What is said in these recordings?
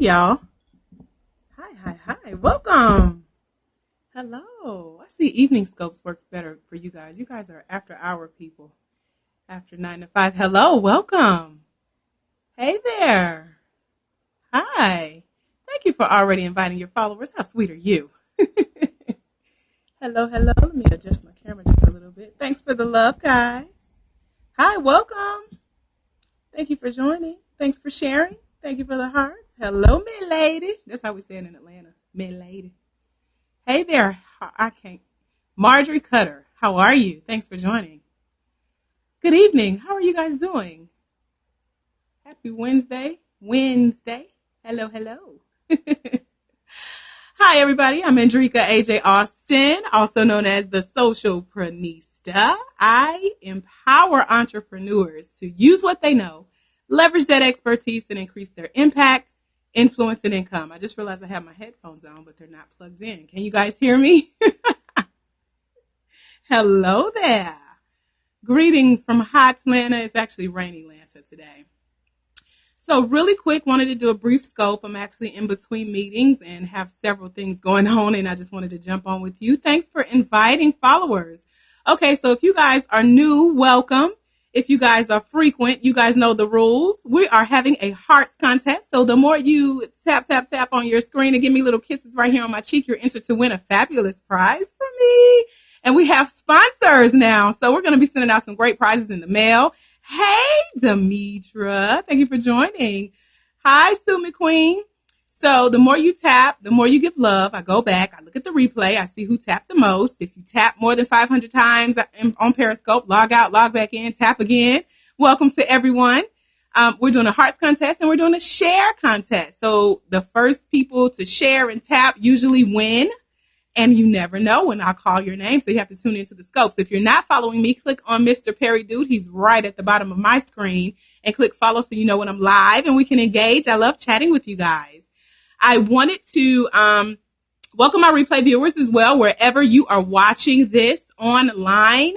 y'all. Hi. Welcome. Hello. I see evening scopes works better for you guys. You guys are after hour people. After 9 to 5. Hello. Welcome. Hey there. Hi. Thank you for already inviting your followers. How sweet are you? Hello. Let me adjust my camera just a little bit. Thanks for the love, guys. Hi. Welcome. Thank you for joining. Thanks for sharing. Thank you for the hearts. Hello, me lady. That's how we say it in Atlanta. Me lady. Hey there. I can't. Marjorie Cutter. How are you? Thanks for joining. Good evening. How are you guys doing? Happy Wednesday. Hello. Hi, everybody. I'm Andrieka J, Austin, also known as the Socialprenista. I empower entrepreneurs to use what they know, leverage that expertise, and increase their impact, influence, and income. I just realized I have my headphones on, but they're not plugged in. Can you guys hear me? Hello there. Greetings from hot Atlanta. It's actually rainy Atlanta today. So really quick, wanted to do a brief scope. I'm actually in between meetings and have several things going on, and I just wanted to jump on with you. Thanks for inviting followers. Okay, so if you guys are new, welcome. If you guys are frequent, you guys know the rules. We are having a hearts contest. So the more you tap on your screen and give me little kisses right here on my cheek, you're entered to win a fabulous prize from me. And we have sponsors now. So we're going to be sending out some great prizes in the mail. Hey, Demetra. Thank you for joining. Hi, Sue McQueen. So the more you tap, the more you give love. I go back. I look at the replay. I see who tapped the most. If you tap more than 500 times on Periscope, log out, log back in, tap again. Welcome to everyone. We're doing a hearts contest and we're doing a share contest. So the first people to share and tap usually win. And you never know when I'll call your name, so you have to tune into the scopes. If you're not following me, click on Mr. Perry Dude. He's right at the bottom of my screen. And click follow so you know when I'm live and we can engage. I love chatting with you guys. I wanted to welcome my replay viewers as well, wherever you are watching this online.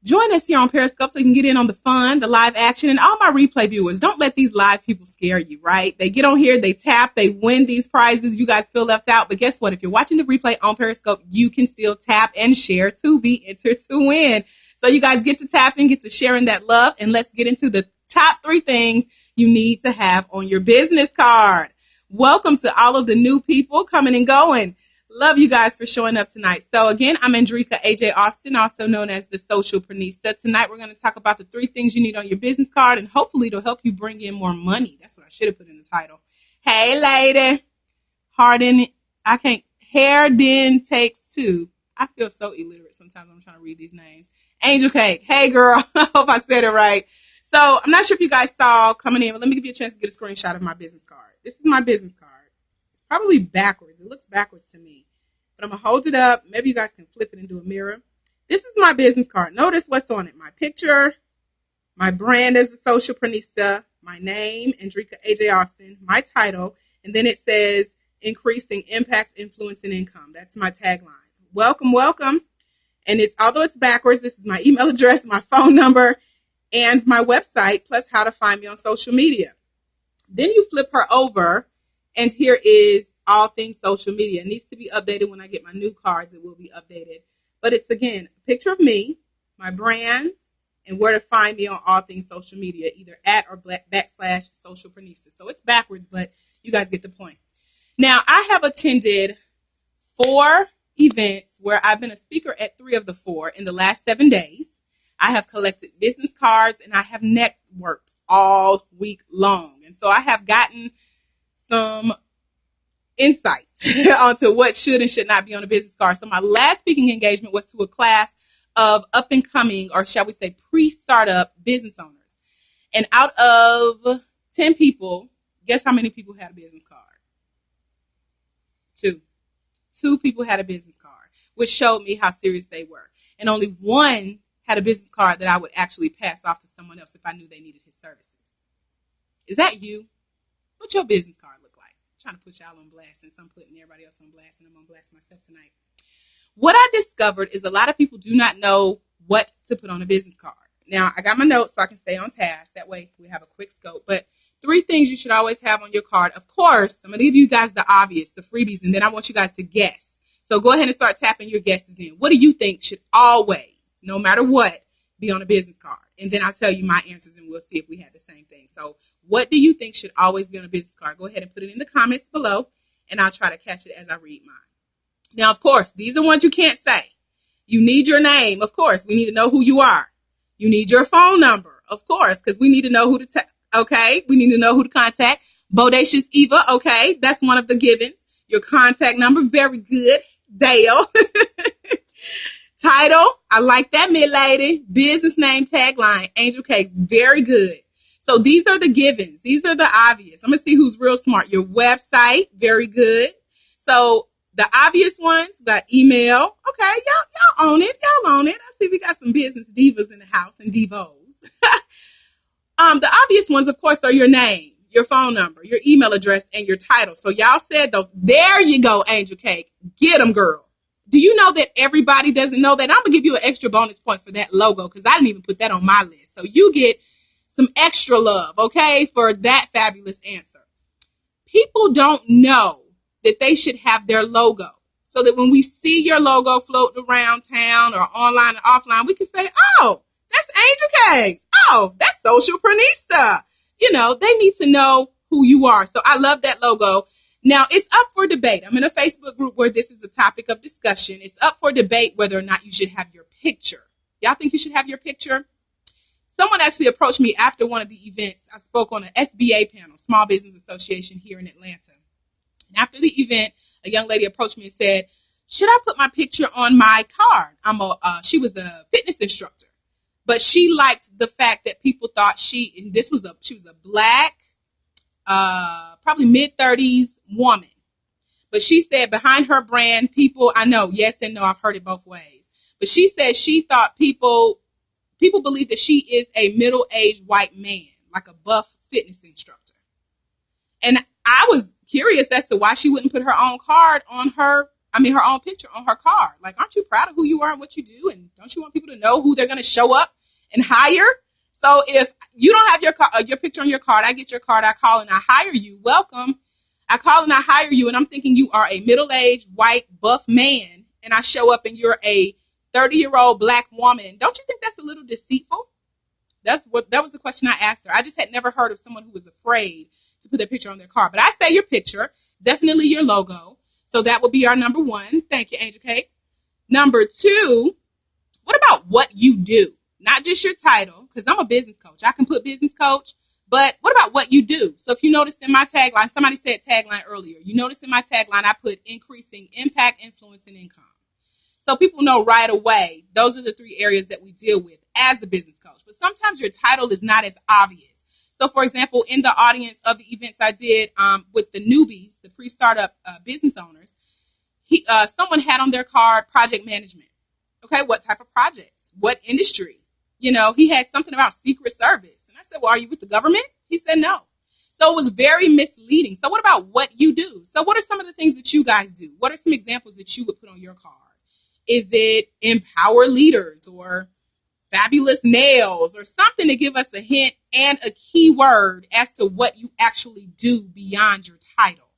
Join us here on Periscope so you can get in on the fun, the live action, and all my replay viewers. Don't let these live people scare you, right? They get on here, they tap, they win these prizes. You guys feel left out. But guess what? If you're watching the replay on Periscope, you can still tap and share to be entered to win. So you guys get to tapping, get to sharing that love, and let's get into the top 3 things you need to have on your business card. Welcome to all of the new people coming and going. Love you guys for showing up tonight. So again, I'm Andrieka J, Austin, also known as the Socialprenista. Tonight we're going to talk about the 3 things you need on your business card, and hopefully it'll help you bring in more money. That's what I should have put in the title. Hey, lady. Hair Den takes 2. I feel so illiterate sometimes when I'm trying to read these names. Angel Cake. Hey, girl. I hope I said it right. So I'm not sure if you guys saw coming in, but let me give you a chance to get a screenshot of my business card. This is my business card. Probably backwards. It looks backwards to me. But I'm going to hold it up. Maybe you guys can flip it into a mirror. This is my business card. Notice what's on it. My picture, my brand as the Socialprenista, my name, Andrieka J. Austin, my title, and then it says increasing impact, influence, and income. That's my tagline. Welcome. And although it's backwards, this is my email address, my phone number, and my website, plus how to find me on social media. Then you flip her over. And here is all things social media. It needs to be updated when I get my new cards. It will be updated. But it's, again, a picture of me, my brand, and where to find me on all things social media, either @ or /Socialprenista. So it's backwards, but you guys get the point. Now, I have attended 4 events where I've been a speaker at 3 of the 4 in the last 7 days. I have collected business cards, and I have networked all week long. And so I have gotten some insights onto what should and should not be on a business card. So my last speaking engagement was to a class of up and coming, or shall we say pre-startup business owners. And out of 10 people, guess how many people had a business card? 2. 2 people had a business card, which showed me how serious they were. And only 1 had a business card that I would actually pass off to someone else if I knew they needed his services. Is that you? What's your business card look like? I'm trying to put y'all on blast since I'm putting everybody else on blast, and I'm on blast myself tonight. What I discovered is a lot of people do not know what to put on a business card. Now, I got my notes so I can stay on task. That way we have a quick scope. But 3 things you should always have on your card. Of course, I'm going to give you guys the obvious, the freebies, and then I want you guys to guess. So go ahead and start tapping your guesses in. What do you think should always, no matter what, be on a business card? And then I'll tell you my answers, and we'll see if we have the same thing. So what do you think should always be on a business card? Go ahead and put it in the comments below, and I'll try to catch it as I read mine. Now, of course, these are ones you can't say. You need your name. Of course, we need to know who you are. You need your phone number, of course, because we need to know who to okay? We need to know who to contact. Bodacious Eva, okay? That's one of the givens. Your contact number, very good. Dale. Title, I like that, mid-lady. Business name, tagline, Angel Cakes, very good. So these are the givens. These are the obvious. I'm going to see who's real smart. Your website, very good. So the obvious ones, we got email. Okay, y'all own it. Y'all own it. I see we got some business divas in the house and divos. The obvious ones, of course, are your name, your phone number, your email address, and your title. So y'all said those. There you go, Angel Cake. Get them, girl. Do you know that everybody doesn't know that? I'm going to give you an extra bonus point for that logo because I didn't even put that on my list. So you get some extra love, okay, for that fabulous answer. People don't know that they should have their logo so that when we see your logo floating around town or online and offline, we can say, oh, that's Angel Cakes. Oh, that's Socialprenista. You know, they need to know who you are. So I love that logo. Now, it's up for debate. I'm in a Facebook group where this is a topic of discussion. It's up for debate whether or not you should have your picture. Y'all think you should have your picture? Someone actually approached me after one of the events. I spoke on an SBA panel, Small Business Association here in Atlanta. And after the event, a young lady approached me and said, should I put my picture on my card? She was a fitness instructor, but she liked the fact that people thought she was a black, probably mid-30s woman. But she said behind her brand, people, I know, yes and no, I've heard it both ways. But she said she thought people believe that she is a middle-aged white man, like a buff fitness instructor. And I was curious as to why she wouldn't put her own her own picture on her card. Like, aren't you proud of who you are and what you do? And don't you want people to know who they're going to show up and hire? So if you don't have your picture on your card, I get your card, I call and I hire you. Welcome. I call and I hire you, and I'm thinking you are a middle-aged white buff man, and I show up and you're a 30-year-old black woman. Don't you think that's a little deceitful? That was the question I asked her. I just had never heard of someone who was afraid to put their picture on their card. But I say your picture, definitely your logo. So that would be our number 1. Thank you, Angel Cake. Number 2, what about what you do? Not just your title, because I'm a business coach. I can put business coach, but what about what you do? So if you notice in my tagline, somebody said tagline earlier. You notice in my tagline, I put increasing impact, influence, and income. So people know right away, those are the 3 areas that we deal with as a business coach. But sometimes your title is not as obvious. So, for example, in the audience of the events I did with the newbies, the pre-startup business owners, someone had on their card project management. Okay, what type of projects? What industry? You know, he had something about Secret Service. And I said, well, are you with the government? He said, no. So it was very misleading. So what about what you do? So what are some of the things that you guys do? What are some examples that you would put on your card? Is it empower leaders or fabulous nails or something to give us a hint and a key word as to what you actually do beyond your title?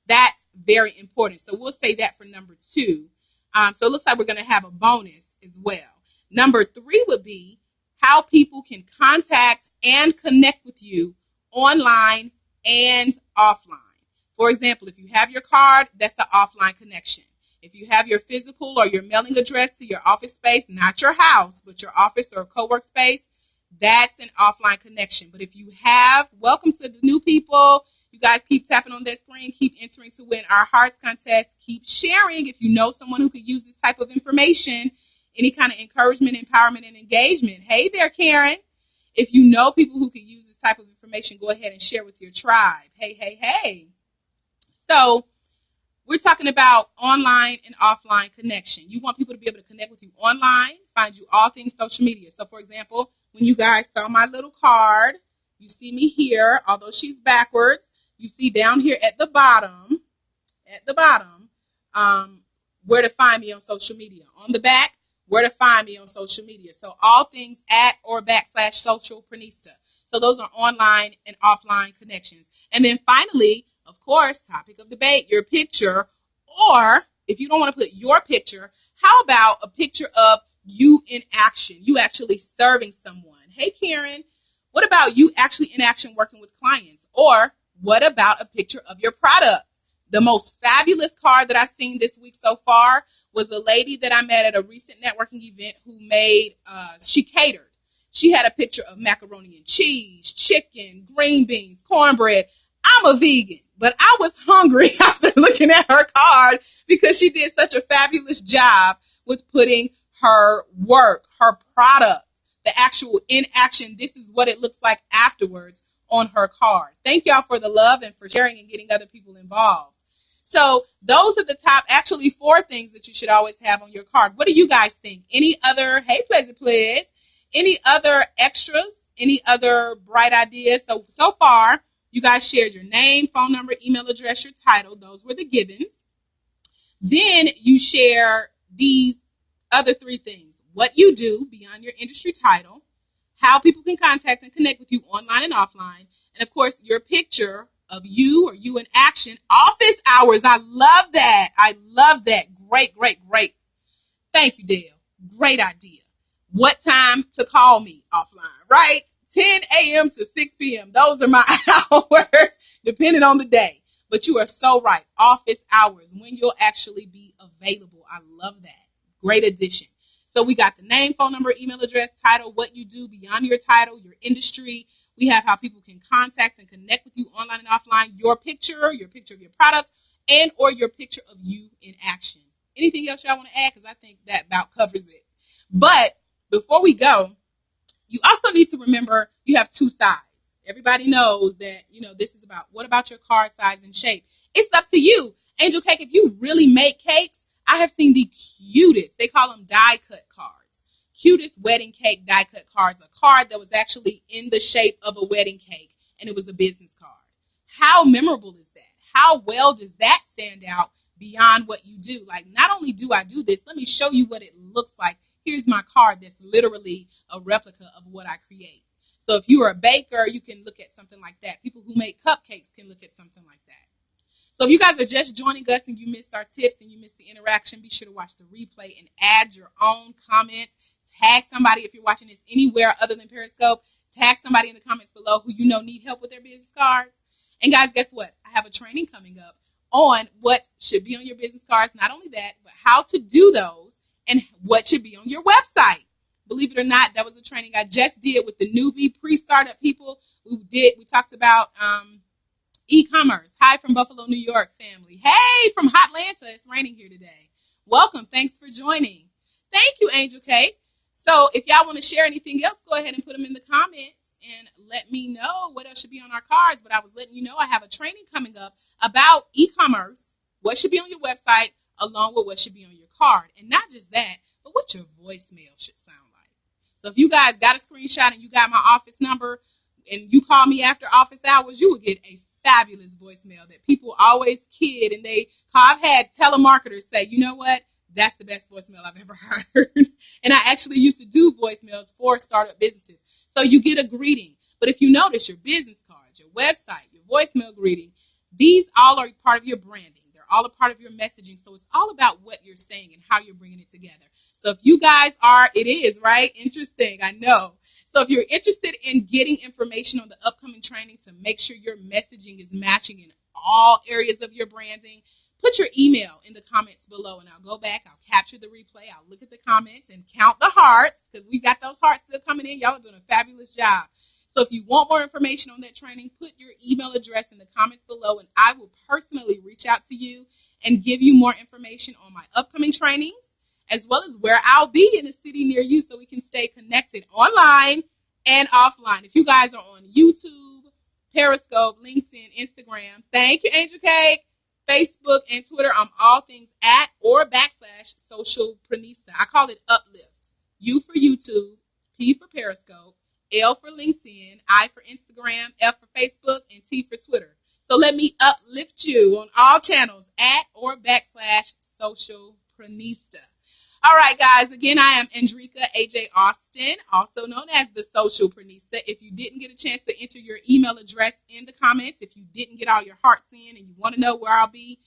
That's very important. So we'll say that for number 2. So it looks like we're going to have a bonus as well. Number 3 would be how people can contact and connect with you online and offline. For example, if you have your card, that's an offline connection. If you have your physical or your mailing address to your office space, not your house, but your office or co-work space, that's an offline connection. But if you have, welcome to the new people. You guys keep tapping on that screen, keep entering to win our Hearts contest, keep sharing if you know someone who could use this type of information, any kind of encouragement, empowerment, and engagement. Hey there, Karen. If you know people who could use this type of information, go ahead and share with your tribe. Hey, hey, hey. So we're talking about online and offline connection. You want people to be able to connect with you online, find you all things social media. So, for example, when you guys saw my little card, you see me here, although she's backwards. You see down here at the bottom, where to find me on social media. On the back, where to find me on social media. So all things at or / Socialprenista. So those are online and offline connections. And then finally, of course, topic of debate, your picture, or if you don't want to put your picture, how about a picture of you in action, you actually serving someone? Hey, Karen, what about you actually in action working with clients? Or what about a picture of your product? The most fabulous card that I've seen this week so far was a lady that I met at a recent networking event who she catered. She had a picture of macaroni and cheese, chicken, green beans, cornbread. I'm a vegan, but I was hungry after looking at her card because she did such a fabulous job with putting her work, her product, the actual in action. This is what it looks like afterwards on her card. Thank y'all for the love and for sharing and getting other people involved. So those are the top, actually 4 things that you should always have on your card. What do you guys think? Any other, hey, please, any other extras? Any other bright ideas? So far, you guys shared your name, phone number, email address, your title. Those were the givens. Then you share these other 3 things. What you do beyond your industry title, how people can contact and connect with you online and offline, and of course, your picture of you or you in action. Office hours. I love that. I love that. Great, great, great. Thank you, Dale. Great idea. What time to call me offline, right? 10 a.m. to 6 p.m. Those are my hours, depending on the day. But you are so right. Office hours, when you'll actually be available. I love that. Great addition. So we got the name, phone number, email address, title, what you do beyond your title, your industry. We have how people can contact and connect with you online and offline, your picture of your product, and or your picture of you in action. Anything else y'all want to add? Because I think that about covers it. But before we go, you also need to remember you have 2 sides. Everybody knows that, this is about what about your card size and shape. It's up to you. Angel Cake, if you really make cakes, I have seen the cutest, they call them die cut cards. Cutest wedding cake die cut cards. A card that was actually in the shape of a wedding cake, and it was a business card. How memorable is that? How well does that stand out beyond what you do? Like, not only do I do this, let me show you what it looks like. Here's my card that's literally a replica of what I create. So if you're a baker, you can look at something like that. People who make cupcakes can look at something like that. So if you guys are just joining us and you missed our tips and you missed the interaction, be sure to watch the replay and add your own comments. Tag somebody if you're watching this anywhere other than Periscope. Tag somebody in the comments below who you know need help with their business cards. And guys, guess what? I have a training coming up on what should be on your business cards. Not only that, but how to do those and what should be on your website. Believe it or not, that was a training I just did with the newbie pre-startup people. We talked about e-commerce. Hi from Buffalo, New York, family. Hey, from Hotlanta. It's raining here today. Welcome. Thanks for joining. Thank you, Angel Cake. So if y'all want to share anything else, go ahead and put them in the comments and let me know what else should be on our cards. But I was letting you know I have a training coming up about e-commerce, what should be on your website, along with what should be on your card. And not just that, but what your voicemail should sound like. So if you guys got a screenshot and you got my office number and you call me after office hours, you will get a fabulous voicemail that people always kid. And I've had telemarketers say, you know what? That's the best voicemail I've ever heard. And I actually used to do voicemails for startup businesses. So you get a greeting. But if you notice your business cards, your website, your voicemail greeting, these all are part of your branding. They're all a part of your messaging. So it's all about what you're saying and how you're bringing it together. So if you guys it is, right? Interesting. I know. So if you're interested in getting information on the upcoming training to make sure your messaging is matching in all areas of your branding, put your email in the comments below and I'll go back. I'll capture the replay. I'll look at the comments and count the hearts because we got those hearts still coming in. Y'all are doing a fabulous job. So if you want more information on that training, put your email address in the comments below and I will personally reach out to you and give you more information on my upcoming trainings, as well as where I'll be in a city near you so we can stay connected online and offline. If you guys are on YouTube, Periscope, LinkedIn, Instagram, thank you, Angel Cake, Facebook, and Twitter, I'm all things @/Socialprenista. I call it Uplift. U for YouTube, P for Periscope, L for LinkedIn, I for Instagram, F for Facebook, and T for Twitter. So let me uplift you on all channels @/Socialprenista. All right, guys. Again, I am Andrieka J Austin, also known as the Socialprenista. If you didn't get a chance to enter your email address in the comments, if you didn't get all your hearts in and you want to know where I'll be,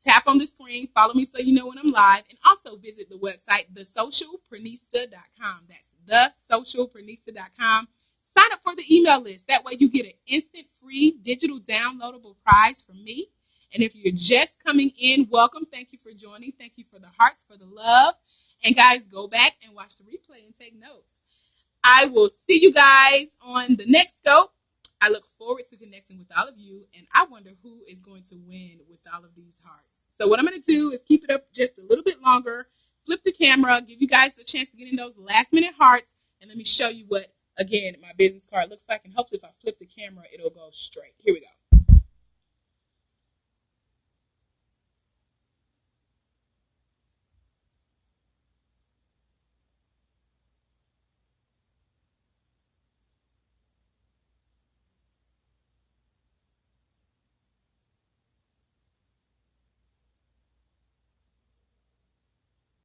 tap on the screen, follow me so you know when I'm live, and also visit the website, thesocialprenista.com. That's thesocialprenista.com. Sign up for the email list. That way you get an instant free digital downloadable prize from me. And if you're just coming in, welcome. Thank you for joining. Thank you for the hearts, for the love. And guys, go back and watch the replay and take notes. I will see you guys on the next scope. I look forward to connecting with all of you, and I wonder who is going to win with all of these hearts. So what I'm going to do is keep it up just a little bit longer, flip the camera, give you guys a chance to get in those last-minute hearts, and let me show you what, again, my business card looks like, and hopefully if I flip the camera, it'll go straight. Here we go.